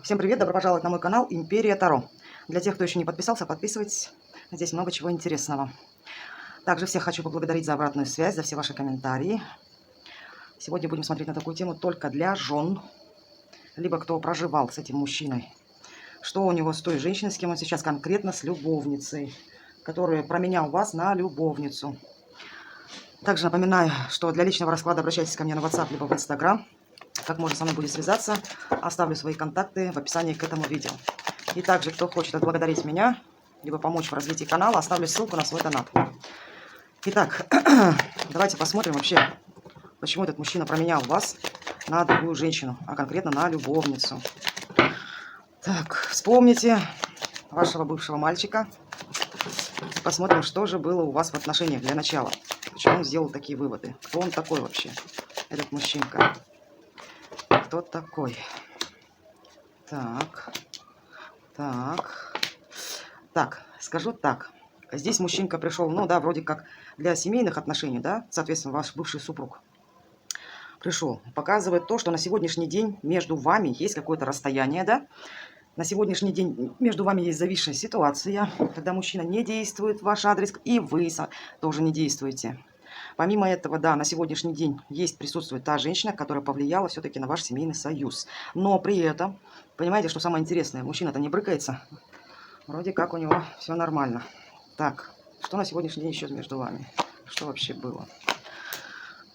Всем привет, добро пожаловать на мой канал Империя Таро. Для тех, кто еще не подписался, подписывайтесь. Здесь много чего интересного. Также всех хочу поблагодарить за обратную связь, за все ваши комментарии. Сегодня будем смотреть на такую тему только для жен, либо кто проживал с этим мужчиной. Что у него с той женщиной, с кем он сейчас конкретно, с любовницей, которая променял вас на любовницу. Также напоминаю, что для личного расклада обращайтесь ко мне на WhatsApp, либо в Instagram. Как можно со мной будет связаться, оставлю свои контакты в описании к этому видео. И также, кто хочет отблагодарить меня, либо помочь в развитии канала, оставлю ссылку на свой донат. Итак, давайте посмотрим вообще, почему этот мужчина променял вас на другую женщину, а конкретно на любовницу. Так, вспомните вашего бывшего мальчика. Посмотрим, что же было у вас в отношениях для начала. Почему он сделал такие выводы? Кто он такой вообще, этот мужчинка? Кто такой? Так, скажу так. Здесь мужчинка пришел, ну да, вроде как для семейных отношений, да, соответственно, ваш бывший супруг пришел. Показывает то, что на сегодняшний день между вами есть какое-то расстояние, да. На сегодняшний день между вами есть зависшая ситуация, когда мужчина не действует в ваш адрес, и вы тоже не действуете. Помимо этого, да, на сегодняшний день присутствует та женщина, которая повлияла все-таки на ваш семейный союз. Но при этом, понимаете, что самое интересное, мужчина-то не брыкается. Вроде как у него все нормально. Так, что на сегодняшний день еще между вами? Что вообще было?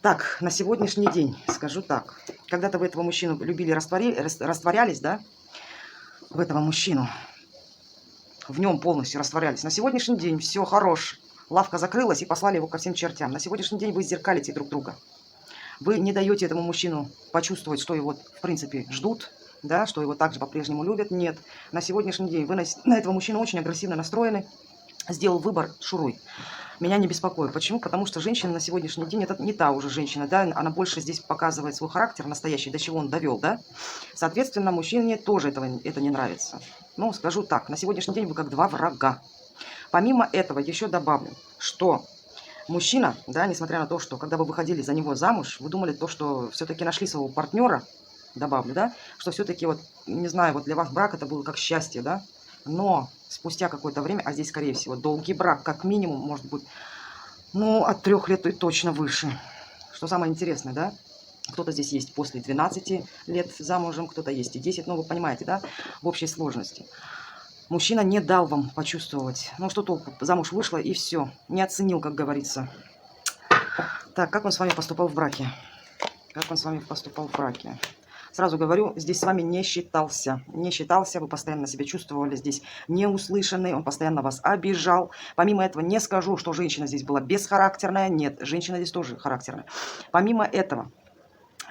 Так, на сегодняшний день, скажу так. Когда-то вы этого мужчину любили, растворялись, да? В этого мужчину. В нем полностью растворялись. На сегодняшний день все хорош. Лавка закрылась и послали его ко всем чертям. На сегодняшний день вы зеркалите друг друга. Вы не даете этому мужчину почувствовать, что его, в принципе, ждут, да, что его также по-прежнему любят. Нет. На сегодняшний день вы на этого мужчину очень агрессивно настроены. Сделал выбор, шуруй. Меня не беспокоит. Почему? Потому что женщина на сегодняшний день, это не та уже женщина, да, она больше здесь показывает свой характер настоящий, до чего он довел, да. Соответственно, мужчине тоже это не нравится. Ну, скажу так, на сегодняшний день вы как два врага. Помимо этого, еще добавлю, что мужчина, да, несмотря на то, что когда вы выходили за него замуж, вы думали то, что все-таки нашли своего партнера, добавлю, да, что все-таки вот, не знаю, вот для вас брак это было как счастье, да, но спустя какое-то время, а здесь, скорее всего, долгий брак, как минимум, может быть, ну, от 3 лет и точно выше. Что самое интересное, да, кто-то здесь есть после 12 лет замужем, кто-то есть и 10, ну, вы понимаете, да, в общей сложности. Мужчина не дал вам почувствовать. Ну, что толку? Замуж вышла и все. Не оценил, как говорится. Так, как он с вами поступал в браке? Как он с вами поступал в браке? Сразу говорю, здесь с вами не считался. Не считался, вы постоянно себя чувствовали здесь неуслышанной. Он постоянно вас обижал. Помимо этого, не скажу, что женщина здесь была бесхарактерная. Нет, женщина здесь тоже характерная. Помимо этого,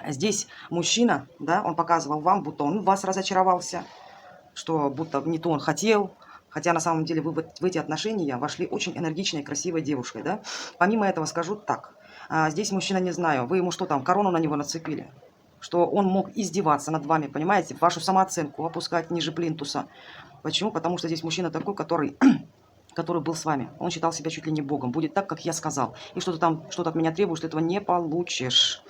здесь мужчина, да, он показывал вам, будто он в вас разочаровался. Что будто не то он хотел, хотя на самом деле вы в эти отношения вошли очень энергичной, красивой девушкой, да. Помимо этого скажу так, здесь мужчина, не знаю, вы ему что там, корону на него нацепили, что он мог издеваться над вами, понимаете, вашу самооценку опускать ниже плинтуса. Почему? Потому что здесь мужчина такой, который был с вами, он считал себя чуть ли не богом, будет так, как я сказал, и что ты там что-то от меня требуешь, ты этого не получишь.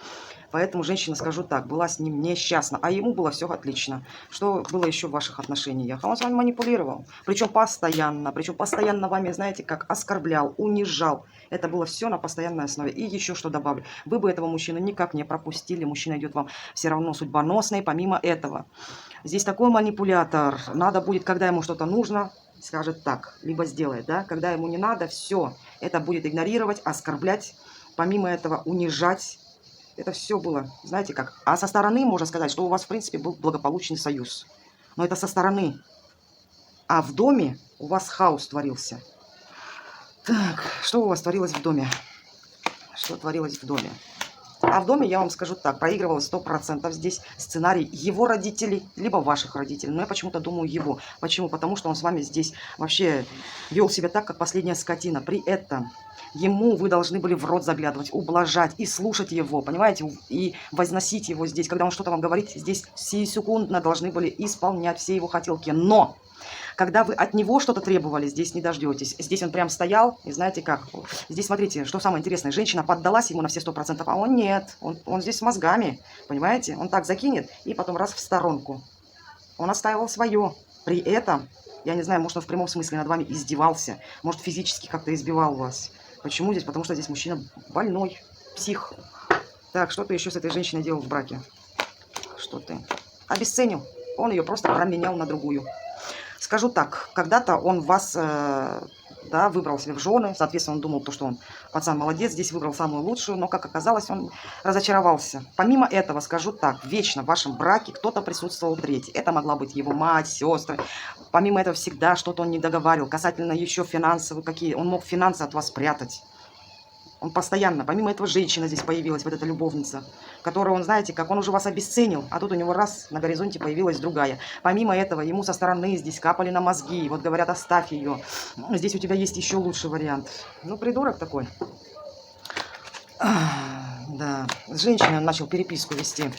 Поэтому женщина, скажу так, была с ним несчастна, а ему было все отлично. Что было еще в ваших отношениях? А он с вами манипулировал, причем постоянно вами, знаете, как оскорблял, унижал. Это было все на постоянной основе. И еще что добавлю, вы бы этого мужчину никак не пропустили, мужчина идет вам все равно судьбоносный. Помимо этого, здесь такой манипулятор, надо будет, когда ему что-то нужно, скажет так, либо сделает, да, когда ему не надо, все, это будет игнорировать, оскорблять, помимо этого унижать. Это все было, знаете как. А со стороны можно сказать, что у вас, в принципе, был благополучный союз. Но это со стороны. А в доме у вас хаос творился. Так, что у вас творилось в доме? Что творилось в доме? А в доме, я вам скажу так, проигрывалось 100% здесь сценарий его родителей, либо ваших родителей. Но я почему-то думаю его. Почему? Потому что он с вами здесь вообще вел себя так, как последняя скотина. При этом ему вы должны были в рот заглядывать, ублажать и слушать его, понимаете? И возносить его здесь. Когда он что-то вам говорит, здесь сиюсекундно должны были исполнять все его хотелки. Но когда вы от него что-то требовали, здесь не дождетесь. Здесь он прям стоял, и знаете как. Здесь, смотрите, что самое интересное. Женщина поддалась ему на все 100%, а он нет. Он здесь с мозгами, понимаете? Он так закинет, и потом раз в сторонку. Он отстаивал свое. При этом, я не знаю, может, он в прямом смысле над вами издевался, может, физически как-то избивал вас. Почему здесь? Потому что здесь мужчина больной, псих. Так, что ты еще с этой женщиной делал в браке? Что ты? Обесценил. Он ее просто променял на другую. Скажу так, когда-то он вас, да, выбрал себе в жены, соответственно, он думал, что он пацан молодец, здесь выбрал самую лучшую, но, как оказалось, он разочаровался. Помимо этого, скажу так, вечно в вашем браке кто-то присутствовал третий. Это могла быть его мать, сестры. Помимо этого, всегда что-то он не договаривал, касательно еще финансовых, какие он мог финансы от вас прятать. Он постоянно, помимо этого, женщина здесь появилась, вот эта любовница, которую он, знаете, как он уже вас обесценил, а тут у него раз на горизонте появилась другая. Помимо этого, ему со стороны здесь капали на мозги, вот говорят, оставь ее, здесь у тебя есть еще лучший вариант. Ну, придурок такой. Да, с женщиной он начал переписку вести.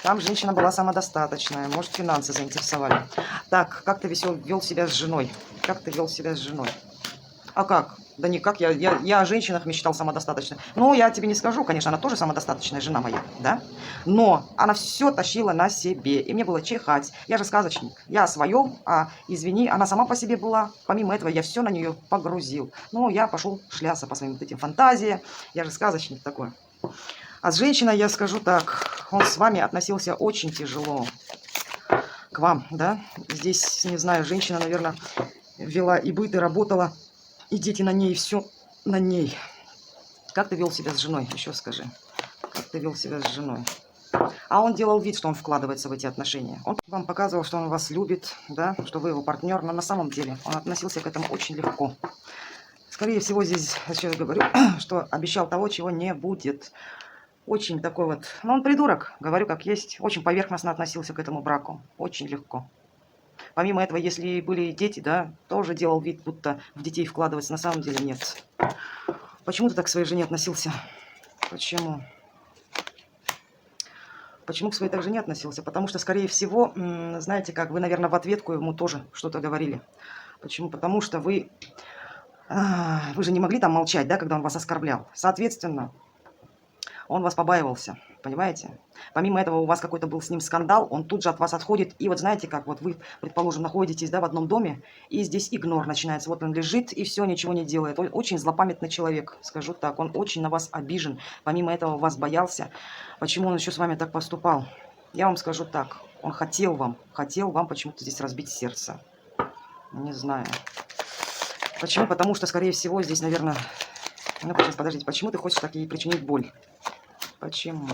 Там женщина была самодостаточная, может, финансы заинтересовали. Так, как ты вел себя с женой? Как ты вел себя с женой? А как? Да никак, я о женщинах мечтал самодостаточно. Ну, я тебе не скажу, конечно, она тоже самодостаточная жена моя, да? Но она все тащила на себе, и мне было чихать. Я же сказочник, я о своем, извини, она сама по себе была. Помимо этого, я все на нее погрузил. Ну, я пошел шляться по своим вот этим фантазиям, я же сказочник такой. А с женщиной, я скажу так, он с вами относился очень тяжело. К вам, да? Здесь, не знаю, женщина, наверное, вела и быт, и работала. И дети на ней, все на ней. Как ты вел себя с женой? Еще скажи. Как ты вел себя с женой? А он делал вид, что он вкладывается в эти отношения. Он вам показывал, что он вас любит, да, что вы его партнер, но на самом деле он относился к этому очень легко. Скорее всего, здесь, еще я говорю, что обещал того, чего не будет. Очень такой вот, ну он придурок, говорю как есть, очень поверхностно относился к этому браку, очень легко. Помимо этого, если были дети, да, тоже делал вид, будто в детей вкладываться. На самом деле нет. Почему ты так к своей жене относился? Почему? Почему к своей так жене относился? Потому что, скорее всего, знаете как, вы, наверное, в ответку ему тоже что-то говорили. Почему? Потому что вы же не могли там молчать, да, когда он вас оскорблял. Соответственно, он вас побаивался, понимаете? Помимо этого, у вас какой-то был с ним скандал, он тут же от вас отходит. И вот знаете как, вот вы, предположим, находитесь, да, в одном доме, и здесь игнор начинается. Вот он лежит и все, ничего не делает. Он очень злопамятный человек, скажу так. Он очень на вас обижен. Помимо этого, вас боялся. Почему он еще с вами так поступал? Я вам скажу так. Он хотел вам почему-то здесь разбить сердце. Не знаю. Почему? Потому что, скорее всего, здесь, наверное... Ну, сейчас, подождите. Почему ты хочешь так ей причинить боль? Почему?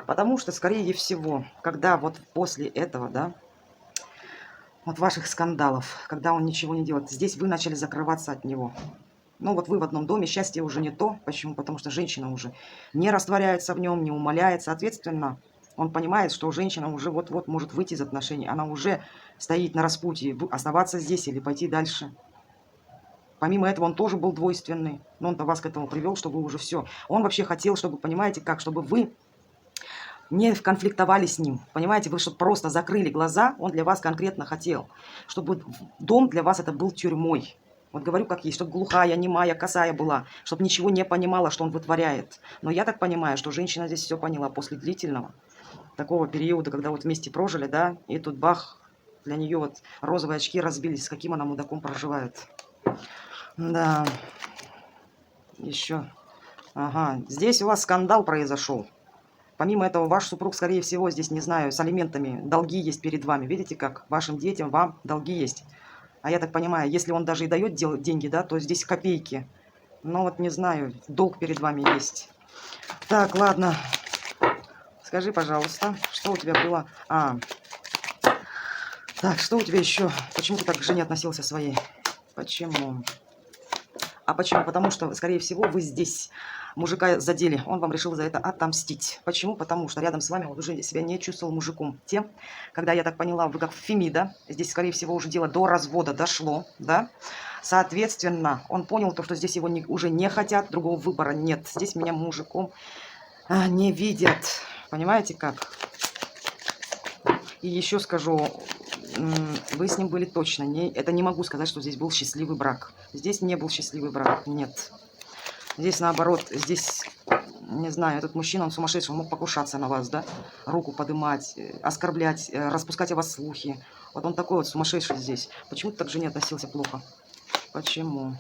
Потому что, скорее всего, когда вот после этого, да, вот ваших скандалов, когда он ничего не делает, здесь вы начали закрываться от него. Ну, вот вы в одном доме, счастье уже не то. Почему? Потому что женщина уже не растворяется в нем, не умаляет. Соответственно, он понимает, что женщина уже вот-вот может выйти из отношений. Она уже стоит на распутье, оставаться здесь или пойти дальше. Помимо этого, он тоже был двойственный. Но он-то вас к этому привел, чтобы уже все. Он вообще хотел, чтобы, понимаете, как, чтобы вы не конфликтовали с ним. Понимаете, вы чтобы просто закрыли глаза, он для вас конкретно хотел. Чтобы дом для вас это был тюрьмой. Вот говорю как есть, чтобы глухая, немая, косая была. Чтобы ничего не понимала, что он вытворяет. Но я так понимаю, что женщина здесь все поняла после длительного такого периода, когда вот вместе прожили, да, и тут бах, для нее вот розовые очки разбились, с каким она мудаком проживает. Да. Еще. Ага. Здесь у вас скандал произошел. Помимо этого, ваш супруг, скорее всего, здесь, не знаю, с алиментами, долги есть перед вами. Видите, как вашим детям, вам долги есть. А я так понимаю, если он даже и дает деньги, да, то здесь копейки. Но вот не знаю, долг перед вами есть. Так, ладно. Скажи, пожалуйста, что у тебя было? Так, что у тебя еще? Почему ты так к жене относился своей? Почему? А почему? Потому что, скорее всего, вы здесь мужика задели. Он вам решил за это отомстить. Почему? Потому что рядом с вами он уже себя не чувствовал мужиком. Тем, когда, я так поняла, вы как Фемида, здесь, скорее всего, уже дело до развода дошло, да? Соответственно, он понял то, что здесь его уже не хотят, другого выбора нет. Здесь меня мужиком не видят. Понимаете как? И еще скажу... Вы с ним были точно. Это не могу сказать, что здесь был счастливый брак. Здесь не был счастливый брак. Нет. Здесь наоборот. Здесь не знаю, этот мужчина, он сумасшедший, он мог покушаться на вас, да, руку подымать, оскорблять, распускать о вас слухи. Вот он такой вот сумасшедший здесь. Почему ты так к жене относился плохо? Почему?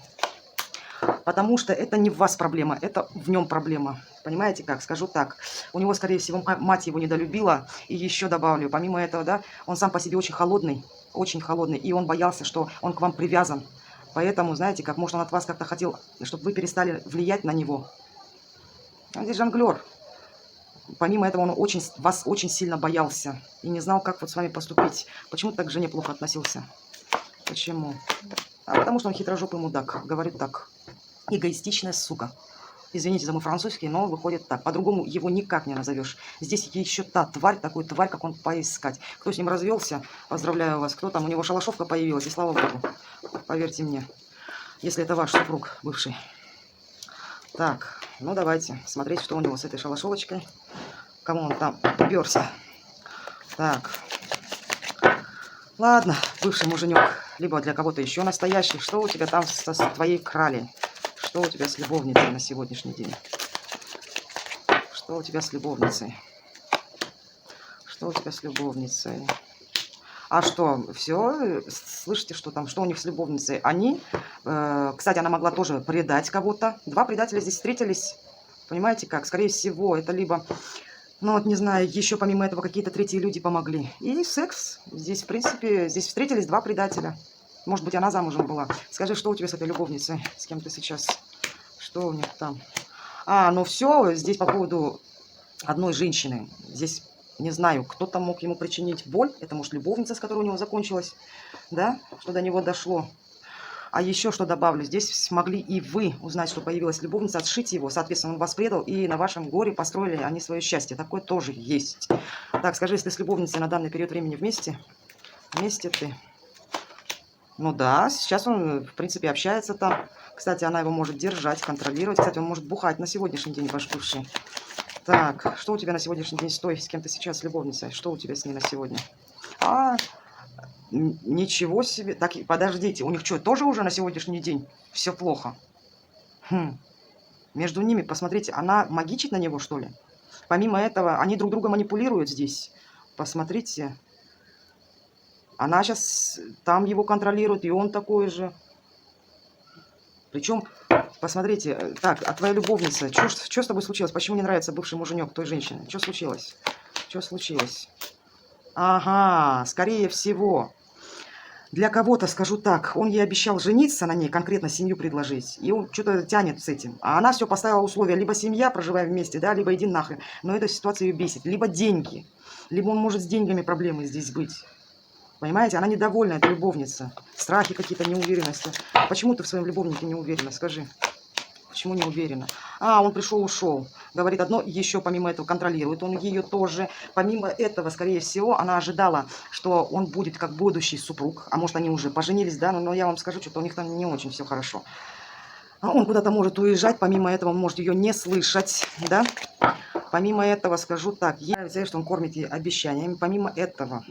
Потому что это не в вас проблема, это в нем проблема. Понимаете как? Скажу так. У него, скорее всего, мать его недолюбила. И еще добавлю, помимо этого, да, он сам по себе очень холодный, и он боялся, что он к вам привязан. Поэтому, знаете, как, может, он от вас как-то хотел, чтобы вы перестали влиять на него. Он здесь жонглер. Помимо этого, он вас очень сильно боялся и не знал, как вот с вами поступить. Почему так к жене плохо относился? Почему? А потому что он хитрожопый мудак, говорит так. Эгоистичная сука. Извините за мой французский, но выходит так. По-другому его никак не назовешь. Здесь еще та тварь, такую тварь, как он, поискать. Кто с ним развелся, поздравляю вас. Кто там, у него шалашовка появилась, и слава богу. Поверьте мне, если это ваш супруг бывший. Так, ну давайте смотреть, что у него с этой шалашовочкой. Кому он там уперся. Так. Ладно, бывший муженек. Либо для кого-то еще настоящий. Что у тебя там с твоей кралей? Что у тебя с любовницей на сегодняшний день? Что у тебя с любовницей? Что у тебя с любовницей? А что, все? Слышите, что там? Что у них с любовницей? Они, кстати, она могла тоже предать кого-то. Два предателя здесь встретились. Понимаете как? Скорее всего, это либо, ну вот не знаю, еще помимо этого какие-то третьи люди помогли. И секс. Здесь, в принципе, здесь встретились два предателя. Может быть, она замужем была. Скажи, что у тебя с этой любовницей? С кем ты сейчас? Что у них там? А, ну все, здесь по поводу одной женщины. Здесь, не знаю, кто-то мог ему причинить боль. Это, может, любовница, с которой у него закончилась. Да? Что до него дошло. А еще что добавлю. Здесь смогли и вы узнать, что появилась любовница, отшить его. Соответственно, он вас предал. И на вашем горе построили они свое счастье. Такое тоже есть. Так, скажи, если ты с любовницей на данный период времени вместе? Вместе ты? Ну да, сейчас он, в принципе, общается там. Кстати, она его может держать, контролировать. Кстати, он может бухать на сегодняшний день, ваш бывший. Так, что у тебя на сегодняшний день? Стой, с кем ты сейчас с любовницей? Что у тебя с ней на сегодня? А, ничего себе. Так, подождите, у них что, тоже уже на сегодняшний день все плохо? Между ними, посмотрите, она магичит на него, что ли? Помимо этого, они друг друга манипулируют здесь. Посмотрите. Она сейчас там его контролирует, и он такой же. Причем, посмотрите, так, а твоя любовница, что с тобой случилось? Почему не нравится бывший муженек той женщины? Что случилось? Что случилось? Ага, скорее всего. Для кого-то, скажу так, он ей обещал жениться на ней, конкретно семью предложить, и он что-то тянет с этим. А она все поставила условия, либо семья, проживаем вместе, да, либо иди нахрен. Но эта ситуация ее бесит. Либо деньги, либо он может с деньгами проблемы здесь быть. Понимаете, она недовольна, эта любовница. Страхи какие-то, неуверенности. Почему ты в своем любовнике не уверена? Скажи. Почему не уверена? А, он пришел, ушел. Говорит одно, еще помимо этого контролирует он ее тоже. Помимо этого, скорее всего, она ожидала, что он будет как будущий супруг. А может, они уже поженились, да? Но я вам скажу, что у них там не очень все хорошо. А он куда-то может уезжать. Помимо этого, он может ее не слышать, да? Помимо этого, скажу так. Ей нравится, что он кормит ей обещаниями. Помимо этого...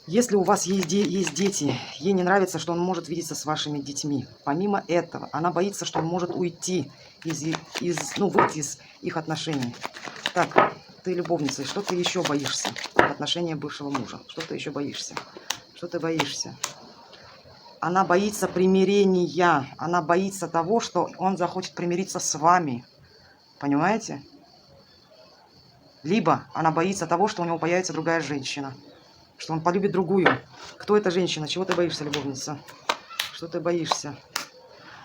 Если у вас есть дети, ей не нравится, что он может видеться с вашими детьми. Помимо этого, она боится, что он может уйти выйти из их отношений. Так, ты любовница, что ты еще боишься в отношении бывшего мужа? Что ты еще боишься? Что ты боишься? Она боится примирения. Она боится того, что он захочет примириться с вами. Понимаете? Либо она боится того, что у него появится другая женщина. Что он полюбит другую. Кто эта женщина? Чего ты боишься, любовница? Что ты боишься?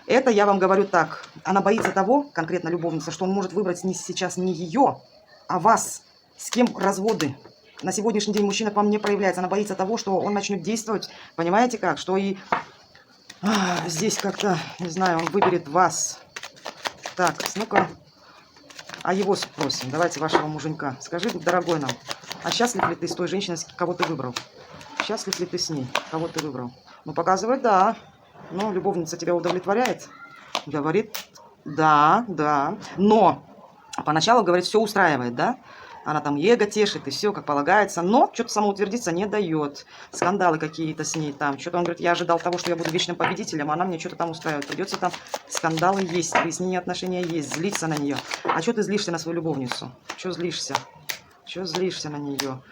Это я вам говорю так. Она боится того, конкретно любовница, что он может выбрать сейчас не ее, а вас. С кем разводы. На сегодняшний день мужчина к вам не проявляется. Она боится того, что он начнет действовать. Понимаете как? Что и здесь как-то, не знаю, он выберет вас. Так, ну-ка. А его спросим. Давайте вашего муженька. Скажи, дорогой нам. А счастлив ли ты с той женщиной, кого ты выбрал? Счастлив ли ты с ней, кого ты выбрал? Ну, показывает, да. Ну, любовница тебя удовлетворяет? Говорит, да, да. Но поначалу, говорит, все устраивает, да? Она там эго тешит, и все, как полагается. Но что-то самоутвердиться не дает. Скандалы какие-то с ней там. Что-то он говорит, я ожидал того, что я буду вечным победителем, а она мне что-то там устраивает. Придется там, скандалы есть, выяснение отношения есть, злиться на нее. А что ты злишься на свою любовницу? Что злишься? Что злишься на нее?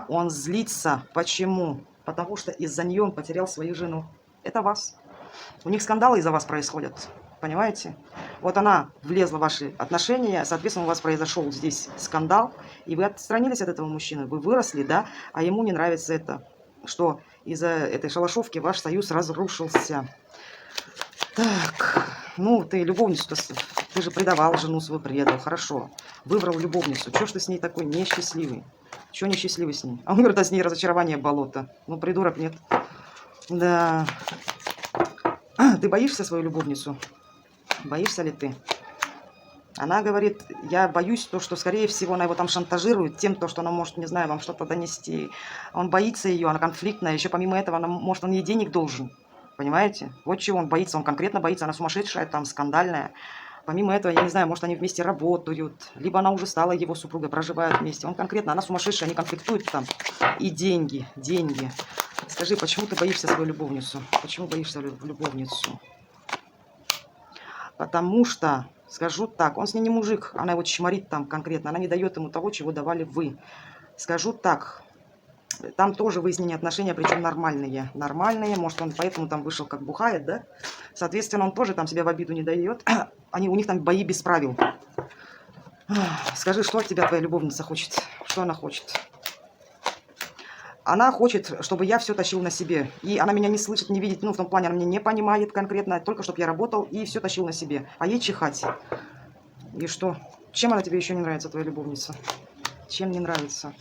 Он злится. Почему? Потому что из-за нее он потерял свою жену. Это вас. У них скандалы из-за вас происходят. Понимаете? Вот она влезла в ваши отношения, соответственно, у вас произошел здесь скандал, и вы отстранились от этого мужчины, вы выросли, да, а ему не нравится это, что из-за этой шалашовки ваш союз разрушился. Так, ну, ты любовницу, ты же предавал жену свою, предал, хорошо, выбрал любовницу, чё ж ты с ней такой несчастливый? Чё несчастливый с ней? А он говорит, а с ней разочарование болото. Ну, придурок, нет. Да. Ты боишься свою любовницу? Боишься ли ты? Она говорит, я боюсь, то, что, скорее всего, она его там шантажирует тем, то, что она может, не знаю, вам что-то донести. Он боится ее, она конфликтная. Еще помимо этого, может, он ей денег должен. Понимаете? Вот чего он боится. Он конкретно боится. Она сумасшедшая, там, скандальная. Помимо этого, я не знаю, может, они вместе работают. Либо она уже стала его супругой, проживают вместе. Он конкретно, она сумасшедшая, они конфликтуют там. И деньги, деньги. Скажи, почему ты боишься свою любовницу? Почему боишься любовницу? Потому что, скажу так, он с ней не мужик, она его чморит там конкретно, она не дает ему того, чего давали вы. Скажу так, там тоже выяснение отношения, причем нормальные. Нормальные, может, он поэтому там вышел как бухает, да? Соответственно, он тоже там себя в обиду не дает. У них там бои без правил. Скажи, что от тебя твоя любовница хочет? Что она хочет? Она хочет, чтобы я все тащил на себе. И она меня не слышит, не видит. Ну, в том плане, она меня не понимает конкретно. Только чтобы я работал и все тащил на себе. А ей чихать. И что? Чем она тебе еще не нравится, твоя любовница? Чем не нравится?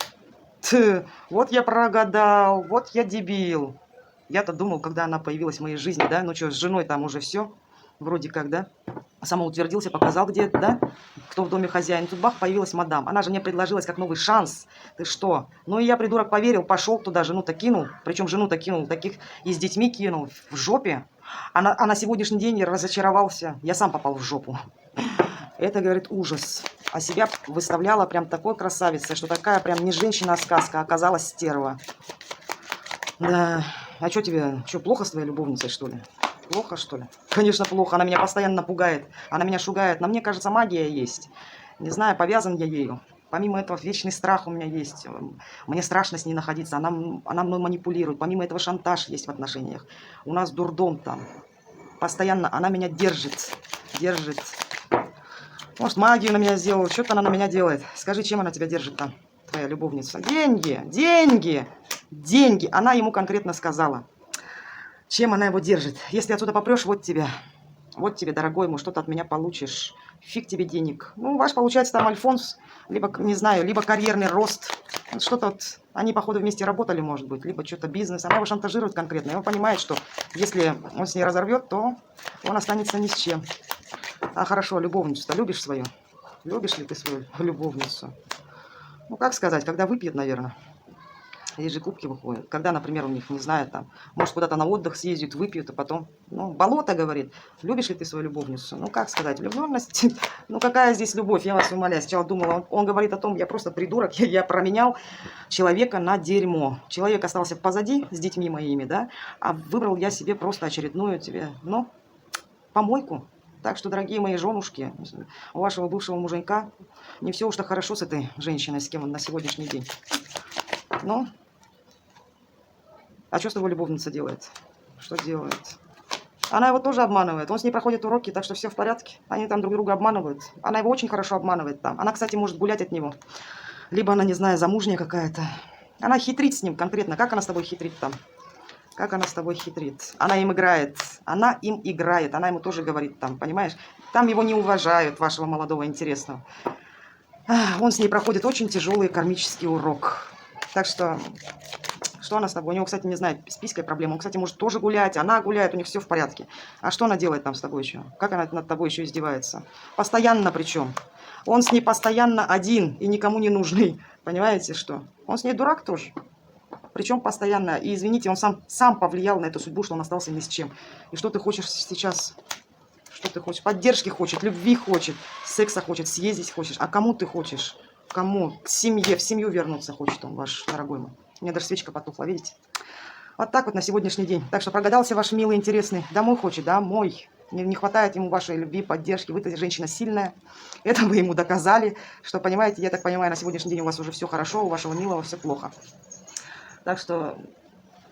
Вот я прогадал, вот я дебил. Я-то думал, когда она появилась в моей жизни, да? Ну что, с женой там уже все. Вроде как, да? Самоутвердился, показал где-то, да? Кто в доме хозяин. Тут бах, появилась мадам. Она же мне предложилась как новый шанс. Ты что? Ну и я, придурок, поверил, пошел туда, жену-то кинул. Причем жену-то кинул, таких и с детьми кинул в жопе. А на сегодняшний день я разочаровался. Я сам попал в жопу. Это, говорит, ужас. А себя выставляла прям такой красавицей, что такая прям не женщина, а сказка. Оказалась стерва. Да. А что тебе? Что, плохо с твоей любовницей, что ли? Плохо, что ли? Конечно, плохо. Она меня постоянно пугает. Она меня шугает. Но мне кажется, магия есть. Не знаю, повязан я ею. Помимо этого, вечный страх у меня есть. Мне страшно с ней находиться. Она мной манипулирует. Помимо этого, шантаж есть в отношениях. У нас дурдом там. Постоянно она меня держит. Держит. Может, магию на меня сделала. Что-то она на меня делает. Скажи, чем она тебя держит там, твоя любовница? Деньги. Деньги. Деньги. Она ему конкретно сказала. Чем она его держит? Если отсюда попрешь, вот тебе. Вот тебе, дорогой мой, что-то от меня получишь. Фиг тебе денег. Ну, ваш, получается, там Альфонс, либо, не знаю, либо карьерный рост. Что-то вот, они, походу, вместе работали, может быть, либо что-то бизнес. Она его шантажирует конкретно. И он понимает, что если он с ней разорвет, то он останется ни с чем. А хорошо, любовницу-то любишь свою? Любишь ли ты свою любовницу? Ну, как сказать, когда выпьет, наверное. Здесь же кубки выходят. Когда, например, у них, не знаю, там, может, куда-то на отдых съездят, выпьют, а потом, ну, болото, говорит. Любишь ли ты свою любовницу? Ну, как сказать, влюбленность? Ну, какая здесь любовь? Я вас умоляю. Сначала думала, он говорит о том, я просто придурок, я променял человека на дерьмо. Человек остался позади с детьми моими, да, а выбрал я себе просто очередную тебе, ну, помойку. Так что, дорогие мои женушки, у вашего бывшего муженька не все уж так хорошо с этой женщиной, с кем он на сегодняшний день. Ну, а что с тобой любовница делает? Что делает? Она его тоже обманывает. Он с ней проходит уроки, так что все в порядке. Они там друг друга обманывают. Она его очень хорошо обманывает там. Она, кстати, может гулять от него. Либо она, не знаю, замужняя какая-то. Она хитрит с ним конкретно. Как она с тобой хитрит там? Как она с тобой хитрит? Она им играет. Она им играет. Она ему тоже говорит там, понимаешь? Там его не уважают, вашего молодого интересного. Он с ней проходит очень тяжелый кармический урок. Так что она с тобой? У него, кстати, не знаю, с писькой проблема. Он, кстати, может тоже гулять, она гуляет, у них все в порядке. А что она делает там с тобой еще? Как она над тобой еще издевается? Постоянно причем. Он с ней постоянно один и никому не нужный. Понимаете, что? Он с ней дурак тоже. Причем постоянно. И, извините, он сам повлиял на эту судьбу, что он остался ни с чем. И что ты хочешь сейчас? Что ты хочешь? Поддержки хочет, любви хочет, секса хочет, съездить хочешь. А кому ты хочешь? кому? К семье, в семью вернуться хочет он, ваш дорогой мой. У меня даже свечка потухла, видите? Вот так вот на сегодняшний день. Так что прогадался ваш милый, интересный. Домой хочет, домой. Не хватает ему вашей любви, поддержки. Вы-то женщина сильная. Это вы ему доказали, что, понимаете, я так понимаю, на сегодняшний день у вас уже все хорошо, у вашего милого все плохо. Так что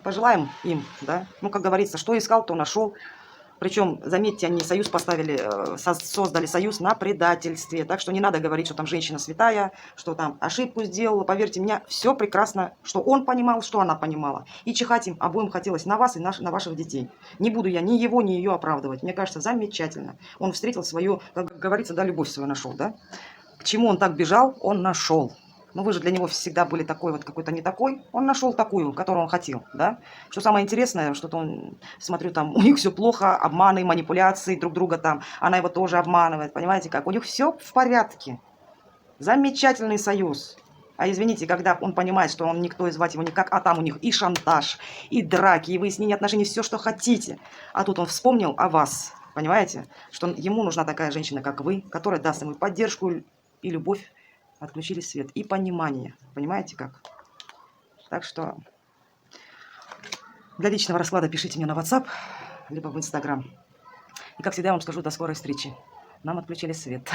пожелаем им, да. Ну, как говорится, что искал, то нашел. Причем, заметьте, они союз поставили, создали союз на предательстве. Так что не надо говорить, что там женщина святая, что там ошибку сделала. Поверьте мне, все прекрасно, что он понимал, что она понимала. И чихать им обоим хотелось на вас и на ваших детей. Не буду я ни его, ни ее оправдывать. Мне кажется, замечательно. Он встретил свою, как говорится, да, любовь свою нашел, да. К чему он так бежал, он нашел. Но вы же для него всегда были такой вот какой-то не такой. Он нашел такую, которую он хотел, да. Что самое интересное, что-то он, смотрю, там у них все плохо, обманы, манипуляции друг друга там. Она его тоже обманывает, понимаете как? У них все в порядке. Замечательный союз. А извините, когда он понимает, что он никто и звать его никак, а там у них и шантаж, и драки, и выяснение отношений, все, что хотите. А тут он вспомнил о вас, понимаете? Что ему нужна такая женщина, как вы, которая даст ему поддержку и любовь, отключили свет, и понимание. Понимаете как? Так что для личного расклада пишите мне на WhatsApp, либо в Instagram. И как всегда я вам скажу, до скорой встречи. Нам отключили свет.